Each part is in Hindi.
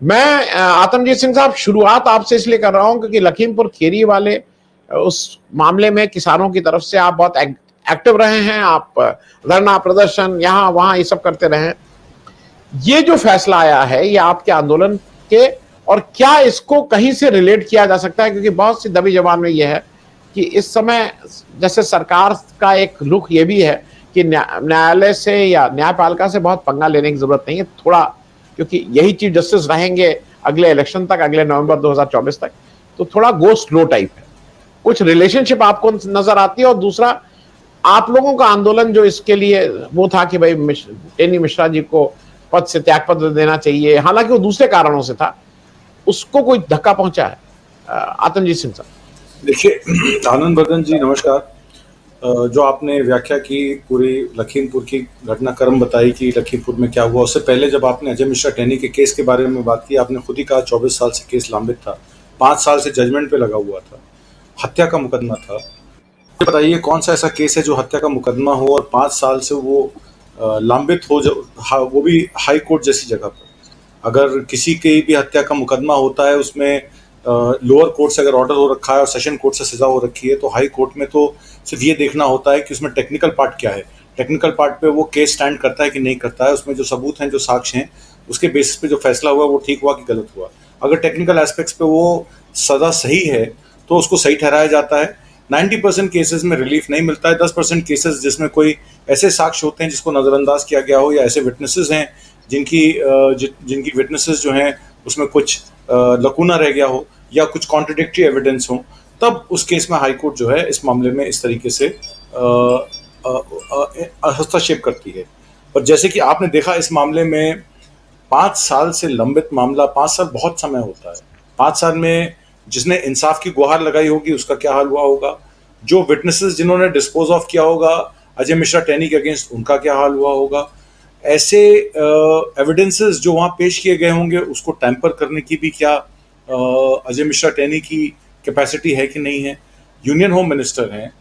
मैं आतमजीत सिंह साहब, शुरुआत आपसे इसलिए कर रहा हूं क्योंकि लखीमपुर खीरी वाले उस मामले में किसानों की तरफ से आप बहुत एक्टिव रहे हैं। आप धरना प्रदर्शन यहां वहां ये सब करते रहे हैं। ये जो फैसला आया है ये आपके आंदोलन के, और क्या इसको कहीं से रिलेट किया जा सकता है? क्योंकि बहुत सी दबी जबान में यह है कि इस समय जैसे सरकार का एक रुख ये भी है कि न्यायालय से या न्यायपालिका से बहुत पंगा लेने की जरूरत नहीं है थोड़ा, क्योंकि यही चीफ जस्टिस रहेंगे अगले इलेक्शन तक, अगले नवंबर 2024 तक। तो थोड़ा गो स्लो टाइप है। कुछ रिलेशनशिप आपको नजर आती है? और दूसरा, आप लोगों का आंदोलन जो इसके लिए वो था कि भाई टेनी मिश्रा जी को पद से त्याग पत्र देना चाहिए, हालांकि वो दूसरे कारणों से था, उसको कोई धक्का पहुंचा है? आतमजीत सिंह साहब। देखिए आनंद बर्धन जी नमस्कार। जो आपने व्याख्या की पूरी लखीमपुर की घटनाक्रम बताई कि लखीमपुर में क्या हुआ, उससे पहले जब आपने अजय मिश्रा टेनी के केस के बारे में बात की, आपने खुद ही कहा 24 साल से केस लंबित था, 5 साल से जजमेंट पे लगा हुआ था, हत्या का मुकदमा था। बताइए कौन सा ऐसा केस है जो हत्या का मुकदमा हो और 5 साल से वो लंबित हो, वो भी हाई कोर्ट जैसी जगह पर। अगर किसी की भी हत्या का मुकदमा होता है उसमें लोअर कोर्ट से अगर ऑर्डर हो रखा है और सेशन कोर्ट से सजा हो रखी है, तो हाई कोर्ट में तो सिर्फ ये देखना होता है कि उसमें टेक्निकल पार्ट क्या है, टेक्निकल पार्ट पे वो केस स्टैंड करता है कि नहीं करता है, उसमें जो सबूत हैं, जो साक्ष्य हैं, उसके बेसिस पे जो फैसला हुआ वो ठीक हुआ कि गलत हुआ। अगर टेक्निकल एस्पेक्ट्स पे वो सजा सही है तो उसको सही ठहराया जाता है। 90% केसेस में रिलीफ नहीं मिलता है। 10% केसेस जिसमें कोई ऐसे साक्ष्य होते हैं जिसको नज़रअंदाज किया गया हो, या ऐसे विटनेसेस हैं जिनकी विटनेसेस जो हैं उसमें कुछ लकूना रह गया हो या कुछ कॉन्ट्रडिक्टरी एविडेंस हो, तब उस केस में हाई कोर्ट जो है इस मामले में इस तरीके से हस्तक्षेप करती है। और जैसे कि आपने देखा इस मामले में 5 साल से लंबित मामला, 5 साल बहुत समय होता है। 5 साल में जिसने इंसाफ की गुहार लगाई होगी उसका क्या हाल हुआ होगा, जो विटनेसेस जिन्होंने डिस्पोज ऑफ किया होगा अजय मिश्रा टेनी के अगेंस्ट, उनका क्या हाल हुआ होगा। ऐसे एविडेंसेस जो वहाँ पेश किए गए होंगे उसको टैंपर करने की भी क्या अजय मिश्रा टेनी की कैपेसिटी है कि नहीं है। यूनियन होम मिनिस्टर हैं,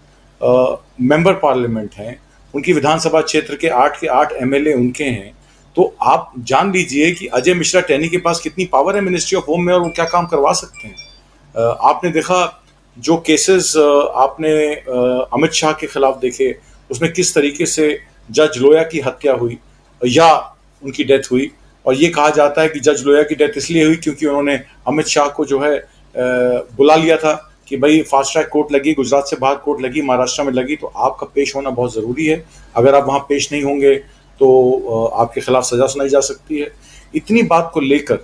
मेंबर पार्लियामेंट हैं, उनकी विधानसभा क्षेत्र के 8 एमएलए उनके हैं। तो आप जान लीजिए कि अजय मिश्रा टेनी के पास कितनी पावर है मिनिस्ट्री ऑफ होम में और वो क्या काम करवा सकते हैं। आपने देखा जो केसेस आपने अमित शाह के खिलाफ देखे, उसमें किस तरीके से जज लोया की हत्या हुई या उनकी डेथ हुई, और ये कहा जाता है कि जज लोया की डेथ इसलिए हुई क्योंकि उन्होंने अमित शाह को जो है बुला लिया था कि भाई फास्ट ट्रैक कोर्ट लगी, गुजरात से बाहर कोर्ट लगी, महाराष्ट्र में लगी, तो आपका पेश होना बहुत ज़रूरी है। अगर आप वहाँ पेश नहीं होंगे तो आपके खिलाफ सजा सुनाई जा सकती है। इतनी बात को लेकर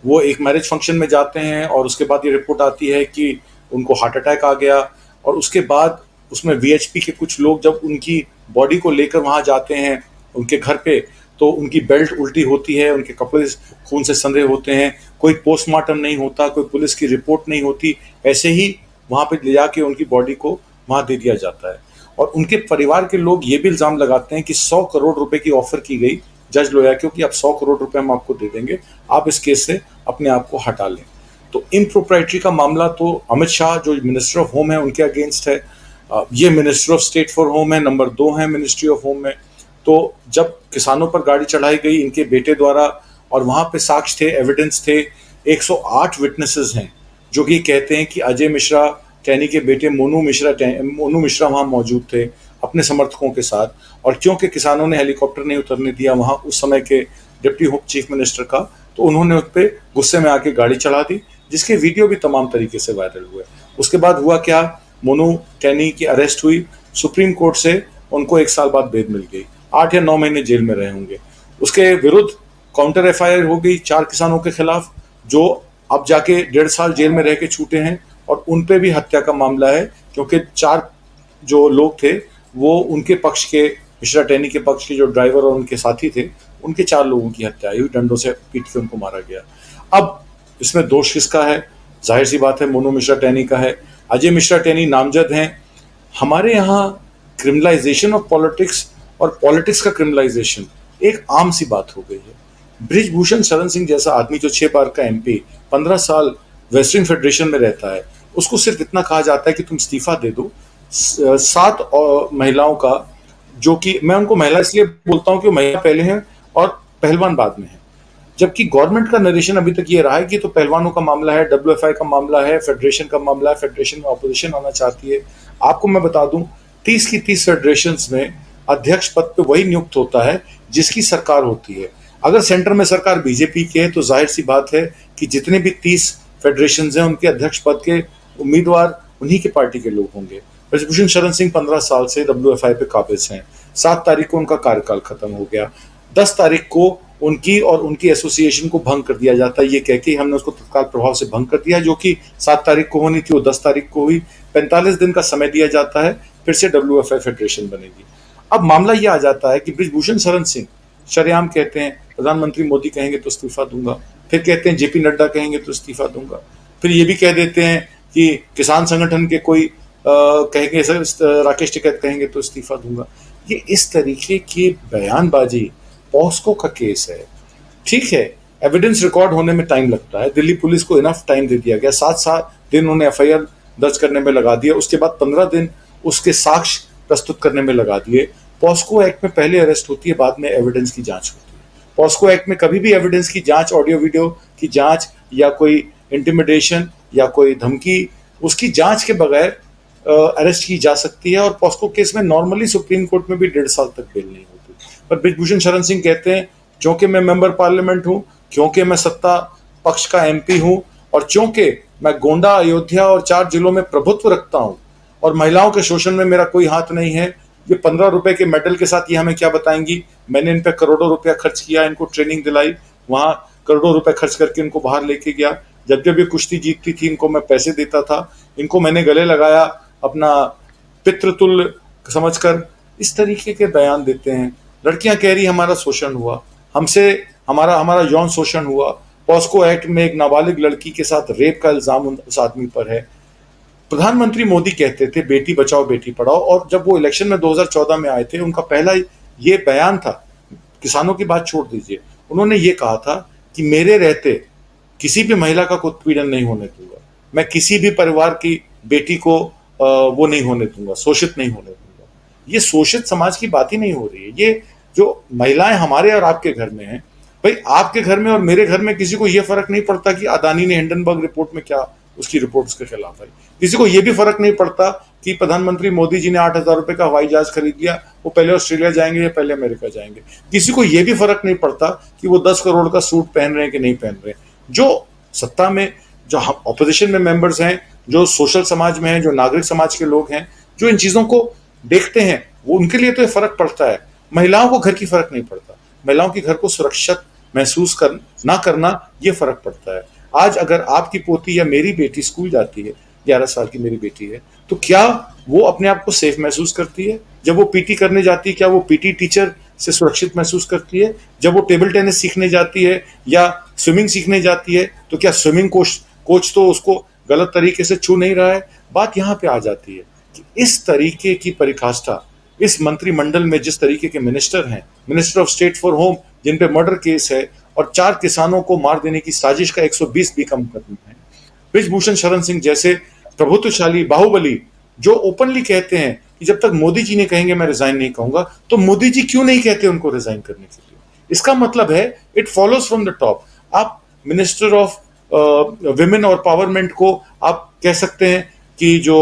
वो एक मैरिज फंक्शन में जाते हैं और उसके बाद ये रिपोर्ट आती है कि उनको हार्ट अटैक आ गया, और उसके बाद उसमें वीएचपी के कुछ लोग जब उनकी बॉडी को लेकर वहाँ जाते हैं उनके घर पे, तो उनकी बेल्ट उल्टी होती है, उनके कपड़े खून से सने होते हैं, कोई पोस्टमार्टम नहीं होता, कोई पुलिस की रिपोर्ट नहीं होती, ऐसे ही वहाँ पे ले जाके उनकी बॉडी को वहाँ दे दिया जाता है। और उनके परिवार के लोग ये भी इल्ज़ाम लगाते हैं कि 100 करोड़ रुपए की ऑफर की गई जज लोया को कि आप 100 करोड़ रुपए हम आपको दे देंगे, आप इस केस से अपने आप को हटा लें। तो इम्प्रोप्राइटरी का मामला तो अमित शाह जो मिनिस्टर ऑफ होम है उनके अगेंस्ट है, ये minister of state for home है, नंबर 2 है मिनिस्ट्री ऑफ होम में। तो जब किसानों पर गाड़ी चढ़ाई गई इनके बेटे द्वारा और वहाँ पे साक्ष्य थे, एविडेंस थे, 108 विटनेसेस हैं जो कि कहते हैं कि अजय मिश्रा टेनी के बेटे मोनू मिश्रा वहाँ मौजूद थे अपने समर्थकों के साथ, और क्योंकि किसानों ने हेलीकॉप्टर नहीं उतरने दिया वहाँ उस समय के डिप्टी चीफ मिनिस्टर का, तो उन्होंने उस पर गुस्से में आके गाड़ी चढ़ा दी, जिसके वीडियो भी तमाम तरीके से वायरल हुए। उसके बाद हुआ क्या, मोनू टेनी की अरेस्ट हुई, सुप्रीम कोर्ट से उनको 1 साल बाद बेल मिल गई, 8 या 9 महीने जेल में रहे होंगे। उसके विरुद्ध काउंटर एफआईआर हो गई 4 किसानों के खिलाफ जो अब जाके 1.5 साल जेल में रह के छूटे हैं, और उन पे भी हत्या का मामला है क्योंकि 4 जो लोग थे वो उनके पक्ष के, मिश्रा टेनी के पक्ष के जो ड्राइवर और उनके साथी थे, उनके 4 लोगों की हत्या हुई, डंडों से पीट के उनको मारा गया। अब इसमें दोष किसका है? जाहिर सी बात है मोनू मिश्रा टेनी का है। अजय मिश्रा टेनी नामजद हैं। हमारे यहाँ क्रिमिनलाइजेशन ऑफ पॉलिटिक्स और पॉलिटिक्स का क्रिमिनलाइजेशन एक आम सी बात हो गई है। बृजभूषण शरण सिंह जैसा आदमी जो 6 बार का एमपी, 15 साल वेस्टर्न फेडरेशन में रहता है, उसको सिर्फ इतना कहा जाता है कि तुम इस्तीफा दे दो। 7 महिलाओं का, जो कि मैं उनको महिला इसलिए बोलता हूँ कि महिला पहले हैं और पहलवान बाद में है, जबकि गवर्नमेंट का नरेशन अभी तक ये रहा है कि तो पहलवानों का मामला है, डब्ल्यूएफआई का मामला है, फेडरेशन का मामला है, फेडरेशन में ऑपोजिशन आना चाहती है। आपको मैं बता दूं, 30 की 30 फेडरेशंस में अध्यक्ष पद पे वही नियुक्त होता है जिसकी सरकार होती है। अगर सेंटर में सरकार बीजेपी की है तो जाहिर सी बात है कि जितने भी 30 फेडरेशंस हैं उनके अध्यक्ष पद के उम्मीदवार उन्हीं के पार्टी के लोग होंगे। ब्रजभूषण शरण सिंह 15 साल से डब्ल्यूएफआई पे काबिज हैं। 7 तारीख को उनका कार्यकाल खत्म हो गया। 10 तारीख को उनकी और उनकी एसोसिएशन को भंग कर दिया जाता है, ये कह के हमने उसको तत्काल प्रभाव से भंग कर दिया, जो कि 7 तारीख को होनी थी वो 10 तारीख को हुई। 45 दिन का समय दिया जाता है, फिर से डब्ल्यूएफआई फेडरेशन बनेगी। अब मामला ये आ जाता है कि ब्रजभूषण शरण सिंह शरेआम कहते हैं प्रधानमंत्री मोदी कहेंगे तो इस्तीफा दूंगा, फिर कहते हैं जेपी नड्डा कहेंगे तो इस्तीफा दूंगा, फिर ये भी कह देते हैं कि किसान संगठन के कोई कहेंगे सर राकेश टिकैत कहेंगे तो इस्तीफा दूंगा। ये इस तरीके की बयानबाजी पॉस्को का केस है, ठीक है, एविडेंस रिकॉर्ड होने में टाइम लगता है। दिल्ली पुलिस को इनफ टाइम दे दिया गया, 7 दिन उन्होंने एफआईआर दर्ज करने में लगा दिया, उसके बाद 15 दिन उसके साक्ष्य प्रस्तुत करने में लगा दिए। पॉस्को एक्ट में पहले अरेस्ट होती है, बाद में एविडेंस की जांच होती है। पॉस्को एक्ट में कभी भी एविडेंस की जांच, ऑडियो वीडियो की जांच या कोई इंटिमिडेशन या कोई धमकी, उसकी जांच के बगैर अरेस्ट की जा सकती है। और पॉस्को केस में नॉर्मली सुप्रीम कोर्ट में भी 1.5 साल तक बेल नहीं होती। पर ब्रजभूषण शरण सिंह कहते हैं क्योंकि मैं मेंबर पार्लियामेंट हूं, क्योंकि मैं सत्ता पक्ष का एमपी हूं और क्योंकि मैं गोंडा, अयोध्या और 4 जिलों में प्रभुत्व रखता हूं और महिलाओं के शोषण में मेरा कोई हाथ नहीं है, ये 15 रुपए के मेडल के साथ ये हमें क्या बताएंगी। मैंने इन पे करोड़ों रुपया खर्च किया, इनको ट्रेनिंग दिलाई, वहां करोड़ों रुपए खर्च करके इनको बाहर लेके गया, जब जब ये कुश्ती जीतती थी इनको मैं पैसे देता था, इनको मैंने गले लगाया अपना पितृतुल्य समझकर। इस तरीके के बयान देते हैं। लड़कियां कह रही हमारा शोषण हुआ, हमसे हमारा यौन शोषण हुआ। पॉस्को एक्ट में एक नाबालिग लड़की के साथ रेप का इल्जाम उस आदमी पर है। प्रधानमंत्री मोदी कहते थे बेटी बचाओ बेटी पढ़ाओ, और जब वो इलेक्शन में 2014 में आए थे उनका पहला ये बयान था, किसानों की बात छोड़ दीजिए, उन्होंने ये कहा था कि मेरे रहते किसी भी महिला का उत्पीड़न नहीं होने दूंगा, मैं किसी भी परिवार की बेटी को वो नहीं होने दूंगा, शोषित नहीं होने दूंगा। ये शोषित समाज की बात ही नहीं हो रही है। ये जो महिलाएं हमारे और आपके घर में हैं, भाई आपके घर में और मेरे घर में किसी को ये फर्क नहीं पड़ता कि अदानी ने हिंडनबर्ग रिपोर्ट में क्या उसकी रिपोर्ट्स के खिलाफ है। किसी को ये भी फर्क नहीं पड़ता कि प्रधानमंत्री मोदी जी ने 8,000 रुपए का हवाई जहाज खरीद लिया, वो पहले ऑस्ट्रेलिया जाएंगे या पहले अमेरिका जाएंगे। किसी को ये भी फर्क नहीं पड़ता कि वो 10 करोड़ का सूट पहन रहे हैं कि नहीं पहन रहे। जो सत्ता में, जो ऑपोजिशन में मेंबर्स हैं, जो सोशल समाज में हैं, जो नागरिक समाज के लोग हैं, जो इन चीजों को देखते हैं, वो उनके लिए तो ये फर्क पड़ता है। महिलाओं को घर की फर्क नहीं पड़ता, महिलाओं की घर को सुरक्षित महसूस ना करना ये फर्क पड़ता है। आज अगर आपकी पोती या मेरी बेटी स्कूल जाती है, 11 साल की मेरी बेटी है, तो क्या वो अपने आप को सेफ महसूस करती है? जब वो पीटी करने जाती है, क्या वो पीटी टीचर से सुरक्षित महसूस करती है? जब वो टेबल टेनिस सीखने जाती है या स्विमिंग सीखने जाती है, तो क्या स्विमिंग कोच तो उसको गलत तरीके से छू नहीं रहा है? बात यहाँ पे आ जाती है कि इस तरीके की परिकाष्ठा इस मंत्रिमंडल में जिस तरीके के मिनिस्टर हैं, minister of state for home, जिन पे मर्डर केस है और 4 किसानों को मार देने की साजिश का 120 भी कम कदम है। ब्रजभूषण शरण सिंह जैसे प्रभुत्वशाली बाहुबली जो ओपनली कहते हैं कि जब तक मोदी जी ने कहेंगे मैं रिजाइन नहीं कहूंगा, तो मोदी जी क्यों नहीं कहते उनको रिजाइन करने के लिए? इसका मतलब है it follows from the top. आप मिनिस्टर ऑफ विमेन और पावरमेंट को आप कह सकते हैं कि जो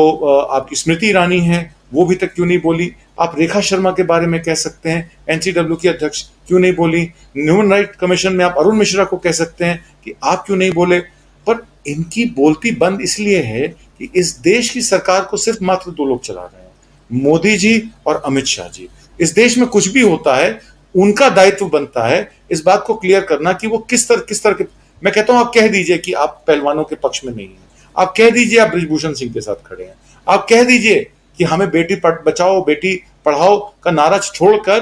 आपकी स्मृति ईरानी है वो भी तक क्यों नहीं बोली? आप रेखा शर्मा के बारे में कह सकते हैं, एनसीडब्ल्यू की अध्यक्ष क्यों नहीं बोली? ह्यूमन राइट कमीशन में आप अरुण मिश्रा को कह सकते हैं कि आप क्यों नहीं बोले? पर इनकी बोलती बंद इसलिए है कि इस देश की सरकार को सिर्फ मात्र 2 लोग चला रहे हैं, मोदी जी और अमित शाह जी। इस देश में कुछ भी होता है उनका दायित्व बनता है इस बात को क्लियर करना कि वो किस तरह के। मैं कहता हूं आप कह दीजिए कि आप पहलवानों के पक्ष में नहीं है, आप कह दीजिए आप ब्रजभूषण सिंह के साथ खड़े हैं, आप कह दीजिए कि हमें बेटी बचाओ बेटी पढ़ाओ का नारा छोड़कर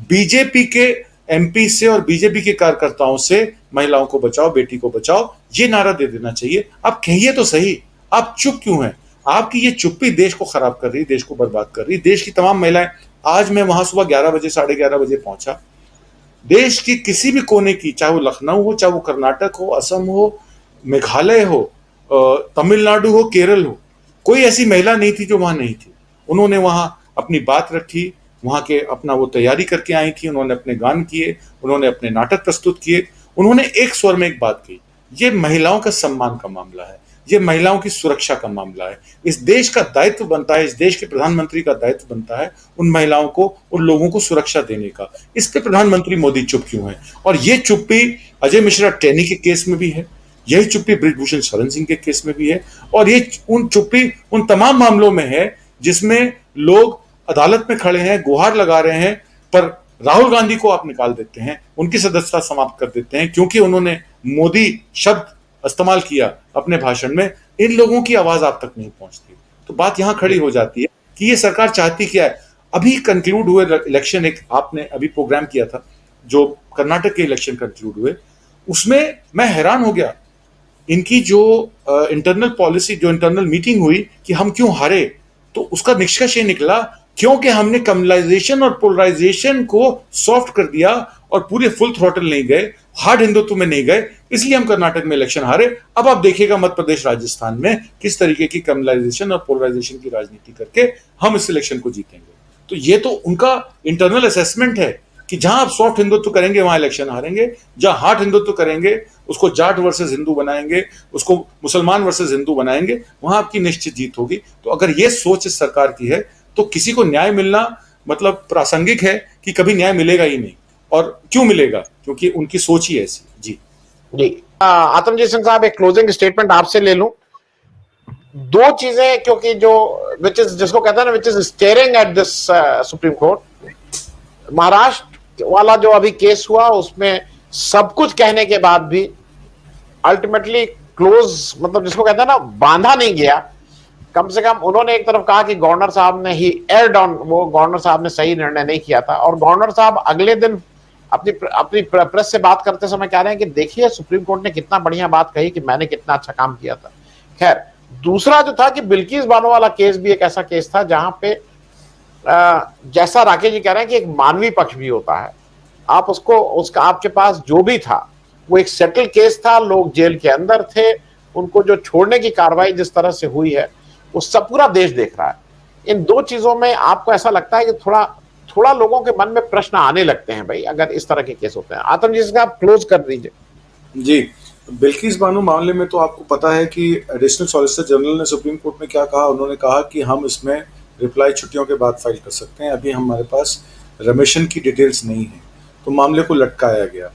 बीजेपी के एमपी से और बीजेपी के कार्यकर्ताओं से महिलाओं को बचाओ बेटी को बचाओ ये नारा दे देना चाहिए। आप कहिए तो सही, आप चुप क्यों हैं? आपकी ये चुप्पी देश को खराब कर रही, देश को बर्बाद कर रही। देश की तमाम महिलाएं, आज मैं वहां सुबह 11 बजे 11:30 बजे पहुंचा, देश की किसी भी कोने की, चाहे वो लखनऊ हो, चाहे वो कर्नाटक हो, असम हो, मेघालय हो, तमिलनाडु हो, केरल हो, कोई ऐसी महिला नहीं थी जो वहां नहीं थी। उन्होंने वहां अपनी बात रखी, वहां के अपना वो तैयारी करके आई थी, उन्होंने अपने गान किए, उन्होंने अपने नाटक प्रस्तुत किए, उन्होंने एक स्वर में एक बात कही, ये महिलाओं का सम्मान का मामला है, ये महिलाओं की सुरक्षा का मामला है। इस देश का दायित्व बनता है, इस देश के प्रधानमंत्री का दायित्व बनता है उन महिलाओं को, उन लोगों को सुरक्षा देने का। इस पे प्रधानमंत्री मोदी चुप क्यों है? और ये चुप्पी अजय मिश्रा टेनी के केस में भी है, यही चुप्पी बृजभूषण शरण सिंह के केस में भी है, और ये उन चुप्पी उन तमाम मामलों में है जिसमें लोग अदालत में खड़े हैं, गुहार लगा रहे हैं, पर राहुल गांधी को आप निकाल देते हैं, उनकी सदस्यता समाप्त कर देते हैं क्योंकि उन्होंने मोदी शब्द इस्तेमाल किया अपने भाषण में। इन लोगों की आवाज आप तक नहीं पहुंचती। तो बात यहां खड़ी हो जाती है कि ये सरकार चाहती क्या है। अभी कंक्लूड हुए इलेक्शन, एक आपने अभी प्रोग्राम किया था जो कर्नाटक के इलेक्शन कंक्लूड हुए, उसमें मैं हैरान हो गया। इनकी जो इंटरनल पॉलिसी, जो इंटरनल मीटिंग हुई कि हम क्यों हारे, तो उसका निष्कर्ष ये निकला क्योंकि हमने कम्युनलाइजेशन और पोलराइजेशन को सॉफ्ट कर दिया और पूरे फुल थ्रॉटल नहीं गए, हार्ड हिंदुत्व में नहीं गए, इसलिए हम कर्नाटक में इलेक्शन हारे। अब आप देखिएगा मध्य प्रदेश, राजस्थान में किस तरीके की कम्युनलाइजेशन और पोलराइजेशन की राजनीति करके हम इस इलेक्शन को जीतेंगे। तो ये तो उनका इंटरनल असेसमेंट है कि जहां आप सॉफ्ट हिंदुत्व करेंगे वहां इलेक्शन हारेंगे, जहां हार्ड हिंदुत्व करेंगे, उसको जाट वर्सेस हिंदू बनाएंगे, उसको मुसलमान वर्सेस हिंदू बनाएंगे, वहां आपकी निश्चित जीत होगी। तो अगर ये सोच इस सरकार की है तो किसी को न्याय मिलना मतलब प्रासंगिक है कि कभी न्याय मिलेगा ही नहीं। और क्यों मिलेगा? क्योंकि उनकी सोच ही ऐसी। जी जी आतमजीत सिंह साहब, एक क्लोजिंग स्टेटमेंट आपसे ले लूं। दो चीजें, क्योंकि जो जिसको कहते हैं ना, which is staring at this supreme court, Maharashtra वाला जो अभी केस हुआ उसमें सब कुछ कहने के बाद भी अल्टीमेटली क्लोज, मतलब जिसको कहते हैं ना, बांधा नहीं गया। कम से कम उन्होंने एक तरफ कहा कि गवर्नर साहब ने ही एयर्ड ऑन, वो गवर्नर साहब ने सही निर्णय नहीं किया था, और गवर्नर साहब अगले दिन अपनी प्रेस से बात करते समय कह रहे हैं कि देखिए सुप्रीम कोर्ट ने कितना बढ़िया बात कही कि मैंने कितना अच्छा काम किया था। खैर, दूसरा जो था कि बिल्किस बानो वाला केस भी एक ऐसा केस था जहां पे जैसा राकेश जी कह रहे हैं कि एक मानवीय पक्ष भी होता है। आप उसका आपके पास जो भी था वो एक सेटल केस था, लोग जेल के अंदर थे, उनको जो छोड़ने की कार्रवाई जिस तरह से हुई है वो सब पूरा देश देख रहा है। इन दो चीजों में आपको ऐसा लगता है कि थोड़ा लोगों के मन में प्रश्न आने लगते हैं, भाई अगर इस तरह के केस होते हैं। आतम जी, आप क्लोज कर दीजिए। जी, बिल्किस बानो मामले में तो आपको पता है कि एडिशनल सॉलिसिटर जनरल ने सुप्रीम कोर्ट में क्या कहा। उन्होंने कहा कि हम इसमें रिप्लाई छुट्टियों के बाद फाइल कर सकते हैं, अभी हमारे पास रेमिशन की डिटेल्स नहीं है, तो मामले को लटकाया गया।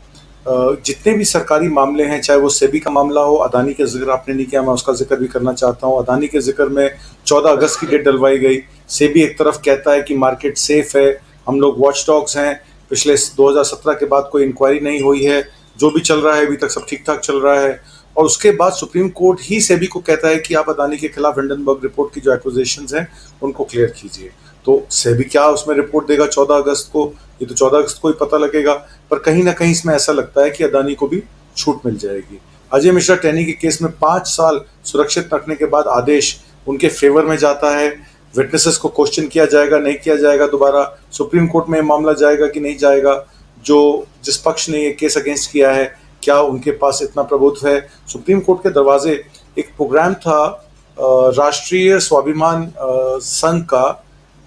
जितने भी सरकारी मामले हैं, चाहे वो सेबी का मामला हो, अदानी का जिक्र आपने नहीं किया, मैं उसका जिक्र भी करना चाहता हूँ। अदानी के जिक्र में 14 अगस्त की डेट डलवाई गई। सेबी एक तरफ कहता है कि मार्केट सेफ है, हम लोग वॉच डॉग्स हैं, पिछले 2017 के बाद कोई इंक्वायरी नहीं हुई है, जो भी चल रहा है अभी तक सब ठीक ठाक चल रहा है। और उसके बाद सुप्रीम कोर्ट ही सेबी को कहता है कि आप अदानी के खिलाफ हिंडनबर्ग रिपोर्ट की जो एक्विजिशंस हैं उनको क्लियर कीजिए। तो सेबी क्या उसमें रिपोर्ट देगा 14 अगस्त को? ये तो 14 अगस्त को ही पता लगेगा। पर कहीं ना कहीं इसमें ऐसा लगता है कि अदानी को भी छूट मिल जाएगी। अजय मिश्रा टेनी के केस में 5 साल सुरक्षित रखने के बाद आदेश उनके फेवर में जाता है। विटनेसेस को क्वेश्चन किया जाएगा, नहीं किया जाएगा, दोबारा सुप्रीम कोर्ट में मामला जाएगा कि नहीं जाएगा। जिस पक्ष ने ये केस अगेंस्ट किया है, क्या उनके पास इतना प्रभुत्व है? सुप्रीम कोर्ट के दरवाजे, एक प्रोग्राम था राष्ट्रीय स्वाभिमान संघ का,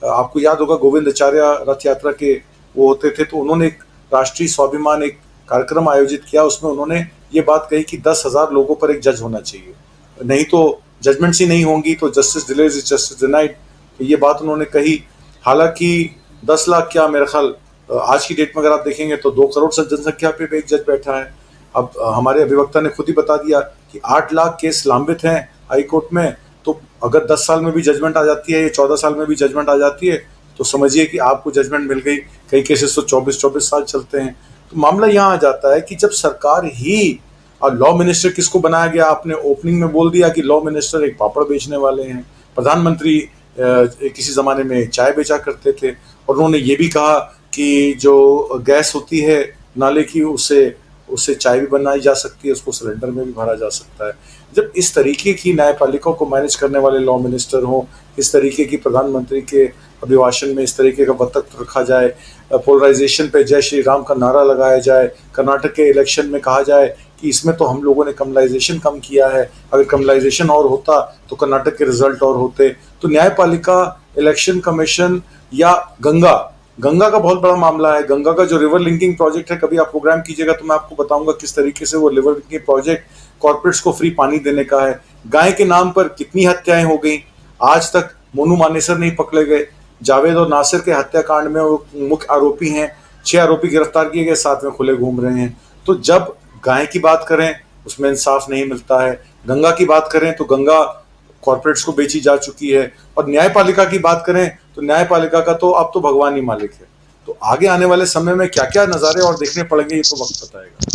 आपको याद होगा गोविंदाचार्य रथ यात्रा के वो होते थे, तो उन्होंने एक राष्ट्रीय स्वाभिमान एक कार्यक्रम आयोजित किया। उसमें उन्होंने ये बात कही कि 10,000 लोगों पर एक जज होना चाहिए, नहीं तो जजमेंट्स ही नहीं होंगी, तो justice delays is justice denied. तो ये बात उन्होंने कही। हालांकि 10 लाख क्या, मेरे ख्याल आज की डेट में अगर आप देखेंगे तो 2 करोड़ से जनसंख्या पे एक जज बैठा है। अब हमारे अभिवक्ता ने खुद ही बता दिया कि 8 लाख केस लंबित हैं हाई कोर्ट में, तो अगर 10 साल में भी जजमेंट आ जाती है या 14 साल में भी जजमेंट आ जाती है तो समझिए कि आपको जजमेंट मिल गई। कई केसेस तो 24 साल चलते हैं। तो मामला यहाँ आ जाता है कि जब सरकार ही, और लॉ मिनिस्टर किसको बनाया गया? आपने ओपनिंग में बोल दिया कि लॉ मिनिस्टर एक पापड़ बेचने वाले हैं। प्रधानमंत्री किसी ज़माने में चाय बेचा करते थे, और उन्होंने ये भी कहा कि जो गैस होती है नाले की, उससे चाय भी बनाई जा सकती है, उसको सिलेंडर में भी भरा जा सकता है। जब इस तरीके की न्यायपालिका को मैनेज करने वाले लॉ मिनिस्टर हों, इस तरीके की प्रधानमंत्री के अभिभाषण में इस तरीके का वक्तव्य रखा जाए, पोलराइजेशन पे जय श्री राम का नारा लगाया जाए, कर्नाटक के इलेक्शन में कहा जाए कि इसमें तो हम लोगों ने कम्युनलाइजेशन कम किया है, अगर कम्युनलाइजेशन और होता तो कर्नाटक के रिजल्ट और होते। तो न्यायपालिका, इलेक्शन कमीशन या गंगा का बहुत बड़ा मामला है। गंगा का जो रिवर लिंकिंग प्रोजेक्ट है, कभी आप प्रोग्राम कीजिएगा तो मैं आपको बताऊंगा किस तरीके से वो रिवर लिंकिंग प्रोजेक्ट कॉर्पोरेट्स को फ्री पानी देने का है। गाय के नाम पर कितनी हत्याएं हो गई, आज तक मोनू मानेसर नहीं पकड़े गए। जावेद और नासिर के हत्याकांड में वो मुख्य आरोपी हैं, 6 आरोपी गिरफ्तार किए गए, 7 में खुले घूम रहे हैं। तो जब गाय की बात करें उसमें इंसाफ नहीं मिलता है, गंगा की बात करें तो गंगा कॉर्पोरेट्स को बेची जा चुकी है, और न्यायपालिका की बात करें तो न्यायपालिका का तो अब तो भगवान ही मालिक है। तो आगे आने वाले समय में क्या क्या नज़ारे और देखने पड़ेंगे ये तो वक्त बताएगा।